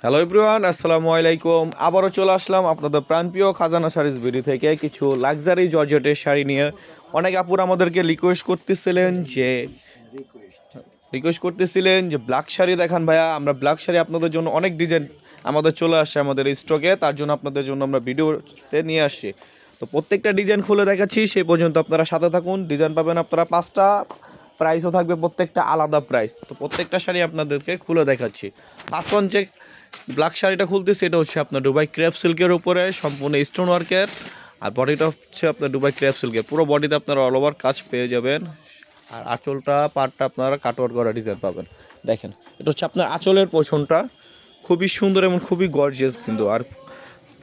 Hello everyone, আসসালামু আলাইকুম। আবারও চলে আসলাম আপনাদের প্রাণপ্রিয় খাজানা শাড়িজ ভিডিও থেকে কিছু লাক্সারি জর্জেটের শাড়ি নিয়ে। অনেক আপুর আমাদেরকে রিকোয়েস্ট করতেছিলেন যে ব্ল্যাক শাড়ি দেখান ভাইয়া। আমরা ব্ল্যাক শাড়ি আপনাদের জন্য অনেক ডিজাইন আমাদের চলে আসছে আমাদের স্টকে, তার জন্য আপনাদের জন্য আমরা ভিডিওতে নিয়ে আসছি। তো প্রত্যেকটা ডিজাইন খুলে দেখাচ্ছি, সেই পর্যন্ত আপনারা সাথে থাকুন। ডিজাইন পাবেন আপনারা 5টা, প্রাইসও থাকবে প্রত্যেকটা আলাদা প্রাইস। তো প্রত্যেকটা শাড়ি আপনাদেরকে খুলে দেখাচ্ছি। ফার্স্ট ওয়ান যে ব্ল্যাক শাড়িটা খুলতেছি, এটা হচ্ছে আপনার দুবাই ক্রেপ সিল্কের উপরে সম্পূর্ণ স্টোন ওয়ার্কের, আর বডিটা হচ্ছে আপনার দুবাই ক্রেপ সিল্কের। পুরো বডিতে আপনারা অল ওভার কাজ পেয়ে যাবেন, আর আঁচলটা পার্টটা আপনারা কাটওয়ার্ক করা ডিজাইন পাবেন। দেখেন, এটা হচ্ছে আপনার আঁচলের পোর্শনটা খুবই সুন্দর এবং খুবই গর্জিয়াস কিন্তু, আর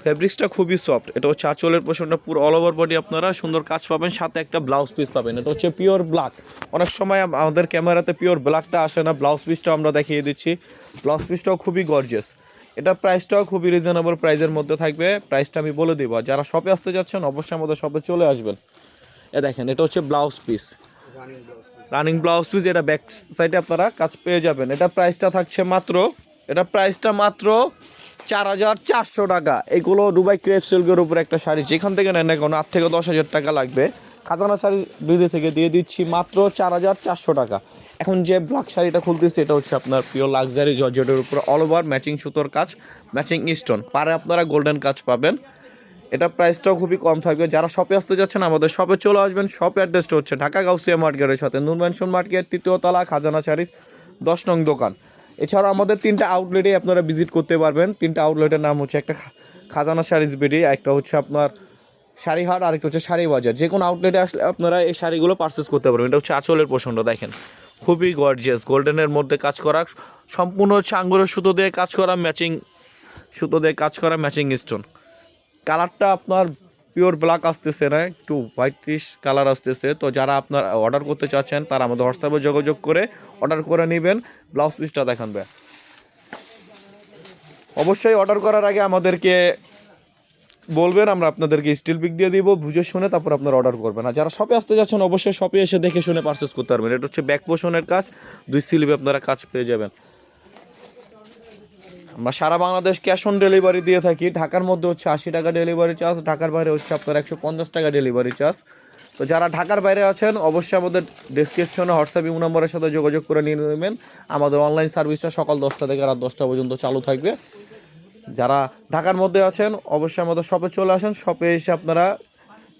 ফেব্রিক্সটা খুবই সফট। এটা হচ্ছে আঁচলের পোর্শনটা, পুরো অল ওভার বডি আপনারা সুন্দর কাজ পাবেন, সাথে একটা ব্লাউজ পিস পাবেন। এটা হচ্ছে পিওর ব্ল্যাক। অনেক সময় আমাদের ক্যামেরাতে পিওর ব্ল্যাকটা আসে না, ব্লাউজ পিসটাও আমরা দেখিয়ে দিচ্ছি। ব্লাউজ পিসটাও খুবই গর্জিয়াস। এটা প্রাইসটাও খুবই রিজনেবল প্রাইসের মধ্যে থাকবে। প্রাইসটা আমি বলে দিব। যারা শপে আসতে যাচ্ছেন অবশ্যই আমাদের শপে চলে আসবেন। দেখেন, এটা হচ্ছে blouse piece, running blouse piece. এটা ব্যাক সাইডে আপনারা কাজ পেয়ে যাবেন। এটা প্রাইসটা মাত্র 4,400 টাকা। এগুলো দুবাই ক্রেপ সিল্কের উপরে একটা শাড়ি, যেখান থেকে নেন না কোনো 8 থেকে 10,000 টাকা লাগবে। খাজানা শাড়ি বিধি থেকে দিয়ে দিচ্ছি মাত্র 4,400 টাকা। এখন যে ব্ল্যাক শাড়িটা খুলতেছি, এটা হচ্ছে আপনার পিওর লাক্সারি জর্জেটের উপরে অল ওভার ম্যাচিং সুতোর কাজ, ম্যাচিং স্টোন, পারে আপনারা গোল্ডেন কাজ পাবেন। এটা প্রাইসটাও খুবই কম থাকবে। যারা শপে আসতে যাচ্ছেন আমাদের শপে চলে আসবেন। শপে অ্যাড্রেসটা হচ্ছে ঢাকা গাউসিয়া মার্কেটের সাথে নূর ম্যানশন মার্কেট, 3য় তলা, খাজানা শাড়িজ 10 নং দোকান। এছাড়াও আমাদের 3টা আউটলেটে আপনারা ভিজিট করতে পারবেন। 3টা আউটলেটের নাম হচ্ছে, একটা খাজানা শাড়িজ বিডি, একটা হচ্ছে আপনার শাড়িহাট, আরেকটা হচ্ছে শাড়ি বাজার। যে কোনো আউটলেটে আসলে আপনারা এই শাড়িগুলো পারচেস করতে পারবেন। এটা হচ্ছে আঁচলের পোর্শনটা দেখেন, খুবই গর্জিয়াস, গোল্ডেনের মধ্যে কাজ করা, সম্পূর্ণ হচ্ছে আঙ্গুরের সুতো দিয়ে কাজ করা, ম্যাচিং স্টোন। কালারটা আপনার পিওর ব্ল্যাক আসতেছে না, একটু হোয়াইটিশ কালার আসতেছে। তো যারা আপনার অর্ডার করতে চাচ্ছেন তারা আমাদের হোয়াটসঅ্যাপে যোগাযোগ করে অর্ডার করে নেবেন। ব্লাউজ পিসটা দেখানবে। অবশ্যই অর্ডার করার আগে আমাদেরকে বলবেন, আমরা আপনাদেরকে স্টিল পিক দিয়ে দিব, বুঝে শুনে তারপর আপনারা অর্ডার করবেন। আর যারা শপে আসতে যাচ্ছেন অবশ্যই শপে এসে দেখে শুনে পারচেস করতে পারবেন। এটা হচ্ছে ব্যাক পোর্শনের কাজ, 2 স্লিভে আপনারা কাজ পেয়ে যাবেন। আমরা সারা বাংলাদেশ ক্যাশ অন ডেলিভারি দিয়ে থাকি। ঢাকার মধ্যে হচ্ছে 80 টাকা ডেলিভারি চার্জ, ঢাকার বাইরে হচ্ছে আপনার 150 টাকা ডেলিভারি চার্জ। তো যারা ঢাকার বাইরে আছেন অবশ্যই আমাদের ডেসক্রিপশনে হোয়াটসঅ্যাপ ইমো নম্বরের সাথে যোগাযোগ করে নিয়ে নেবেন। আমাদের অনলাইন সার্ভিসটা সকাল 10টা থেকে রাত 10টা পর্যন্ত চালু থাকবে। যারা ঢাকার মধ্যে আছেন অবশ্যই আমাদের শপে চলে আসেন। শপে এসে আপনারা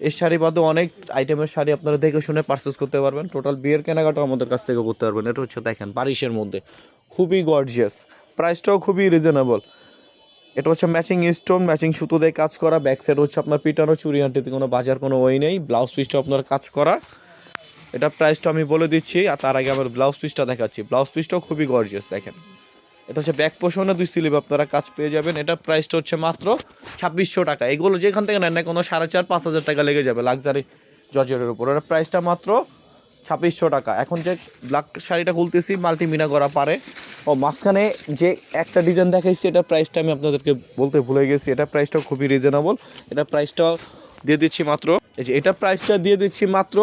এই শাড়ি বাদে অনেক আইটেমের শাড়ি আপনারা দেখে শুনে পারচেস করতে পারবেন। টোটাল বিয়ের কেনাকাটাও আমাদের কাছ থেকে করতে পারবেন। এটা হচ্ছে দেখেন বারিশের মধ্যে, খুবই গর্জিয়াস, প্রাইসটাও খুবই রিজনেবল। এটা হচ্ছে ম্যাচিং স্টোন, ম্যাচিং সুতো দিয়ে কাজ করা। ব্যাক সাইড হচ্ছে আপনার পিটানো, চুরি আন্টিতে কোনো বাজার কোনো ওই নেই। ব্লাউজ পিসটা আপনার কাজ করা। এটা প্রাইসটা আমি বলে দিচ্ছি, আর তার আগে আমার ব্লাউজ পিসটা দেখাচ্ছি। ব্লাউজ পিসটাও খুবই গর্জিয়াস দেখেন। এটা হচ্ছে ব্যাক পোর্শনে 2 স্লিভ আপনারা কাজ পেয়ে যাবেন। এটার প্রাইসটা হচ্ছে মাত্র 2,600 টাকা। এগুলো যেখান থেকে নেন না কোনো 4,500-5,000 টাকা লেগে যাবে লাক্সারি জর্জেটের উপর। এটার প্রাইসটা মাত্র 2,600 টাকা। এখন যে ব্ল্যাক শাড়িটা খুলতেছি মাল্টি মিনা করা পারে, মাঝখানে যে একটা ডিজাইন দেখাইছি এটার প্রাইসটা আমি আপনাদেরকে বলতে ভুলে গেছি। এটা প্রাইসটাও খুবই রিজনেবল। এটা প্রাইসটাও দিয়ে দিচ্ছি মাত্র, এই যে এটা প্রাইসটা দিয়ে দিচ্ছি মাত্র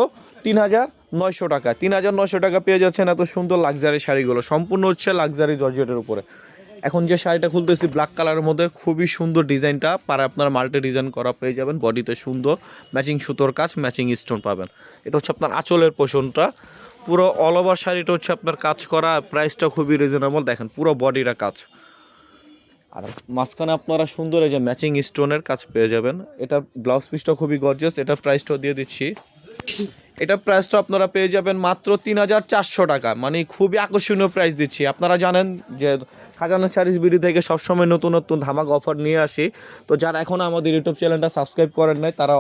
3,900 টাকা। 3,900 টাকা পেয়ে যাচ্ছেন এত সুন্দর লাক্সারি শাড়িগুলো, সম্পূর্ণ হচ্ছে লাক্সারি জর্জেটের উপরে। এখন যে শাড়িটা খুলতেছি ব্ল্যাক কালারের মধ্যে, খুবই সুন্দর ডিজাইনটা, পারে আপনারা মাল্টি ডিজাইন করা পেয়ে যাবেন। বডিতে সুন্দর ম্যাচিং সুতোর কাজ, ম্যাচিং স্টোন পাবেন। এটা হচ্ছে আপনার আঁচলের পোর্শনটা, পুরো অল ওভার শাড়িটা হচ্ছে আপনার কাজ করা। প্রাইসটা খুবই রিজনেবল দেখেন, পুরো বডিটা কাজ, আর মাঝখানে আপনারা সুন্দর এই যে ম্যাচিং স্টোনের কাজ পেয়ে যাবেন। এটা ব্লাউজ পিসটা খুবই গর্জিয়াস। এটার প্রাইসটাও দিয়ে দিচ্ছি। এটার প্রাইসটা আপনারা পেয়ে যাবেন মাত্র 3,400 টাকা। মানে খুবই আকর্ষণীয় প্রাইস দিচ্ছি। আপনারা জানেন যে খাজানা শাড়িজ বিডি থেকে সবসময় নতুন নতুন ধামাক অফার নিয়ে আসি। তো যারা এখন আমাদের ইউটিউব চ্যানেলটা সাবস্ক্রাইব করেন নাই তারা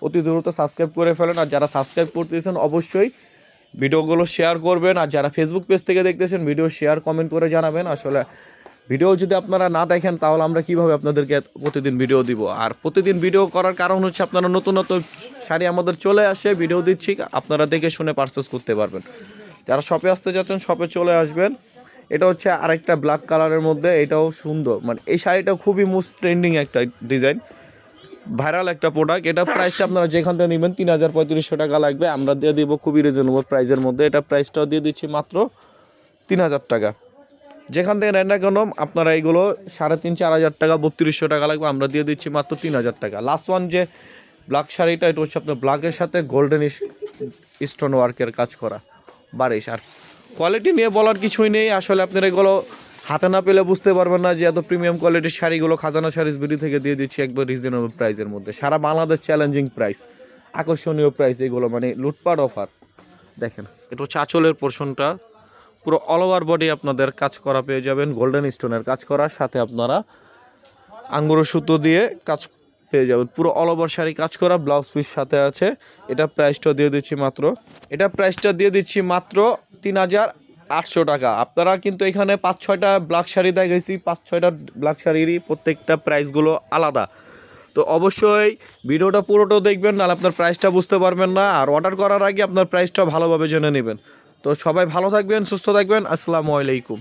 অতি দ্রুত সাবস্ক্রাইব করে ফেলেন। আর যারা সাবস্ক্রাইব করতেছেন অবশ্যই ভিডিওগুলো শেয়ার করবেন। আর যারা ফেসবুক পেজ থেকে দেখতেছেন ভিডিও শেয়ার কমেন্ট করে জানাবেন। আসলে ভিডিও যদি আপনারা না দেখেন তাহলে আমরা কীভাবে আপনাদেরকে প্রতিদিন ভিডিও দিব। আর প্রতিদিন ভিডিও করার কারণ হচ্ছে আপনারা নতুন নতুন শাড়ি আমাদের চলে আসে, ভিডিও দিচ্ছি, আপনারা দেখে শুনে পারচেস করতে পারবেন। যারা শপে আসতে যাচ্ছেন শপে চলে আসবেন। এটা হচ্ছে আরেকটা ব্ল্যাক কালারের মধ্যে, এটাও সুন্দর। মানে এই শাড়িটা খুবই মোস্ট ট্রেন্ডিং একটা ডিজাইন, ভাইরাল একটা প্রোডাক্ট। এটা প্রাইসটা আপনারা যেখান থেকে নেবেন 3,3500 টাকা লাগবে। আমরা দিয়ে দিব খুবই রিজনেবল প্রাইসের মধ্যে। এটা প্রাইসটাও দিয়ে দিচ্ছি মাত্র 3,000 টাকা। যেখান থেকে নেন না কেন আপনারা এইগুলো 3,500-4,000 টাকা 3200 টাকা লাগবে, আমরা দিয়ে দিচ্ছি মাত্র 3,000 টাকা। লাস্ট ওয়ান যে ব্ল্যাক শাড়িটা, এটা হচ্ছে আপনার ব্ল্যাকের সাথে গোল্ডেন স্টোন ওয়ার্কের কাজ করা বারিশ। আর কোয়ালিটি নিয়ে বলার কিছুই নেই, আসলে আপনারা এগুলো হাতে না পেলে বুঝতে পারবেন না যে এত প্রিমিয়াম কোয়ালিটির শাড়িগুলো খাজানা শাড়িজ বিডি থেকে দিয়ে দিচ্ছি একবার রিজনেবল প্রাইসের মধ্যে। সারা বাংলাদেশ চ্যালেঞ্জিং প্রাইস, আকর্ষণীয় প্রাইস, এগুলো মানে লুটপাট অফার। দেখেন এটা হচ্ছে আঁচলের পোর্শনটা, পুরো অল ওভার বডি আপনাদের কাজ করা পেয়ে যাবেন গোল্ডেন স্টোনের কাজ করার সাথে আপনারা আঙ্গুরের সুতো দিয়ে কাজ পেয়ে যাবেন। পুরো অল ওভার শাড়ি কাজ করা, ব্লাউজ পিস সাথে আছে। এটা প্রাইসটা দিয়ে দিচ্ছি মাত্র 3,800 টাকা। আপনারা কিন্তু এখানে 5-6টা ব্ল্যাক শাড়ি দেখাইছি, 5-6টা ব্ল্যাক শাড়িরই প্রত্যেকটা প্রাইসগুলো আলাদা। তো অবশ্যই ভিডিওটা পুরোটা দেখবেন, নাহলে আপনার প্রাইসটা বুঝতে পারবেন না। আর অর্ডার করার আগে আপনার প্রাইসটা ভালোভাবে জেনে নেবেন। তো সবাই ভালো থাকবেন, সুস্থ থাকবেন, আসসালামু আলাইকুম।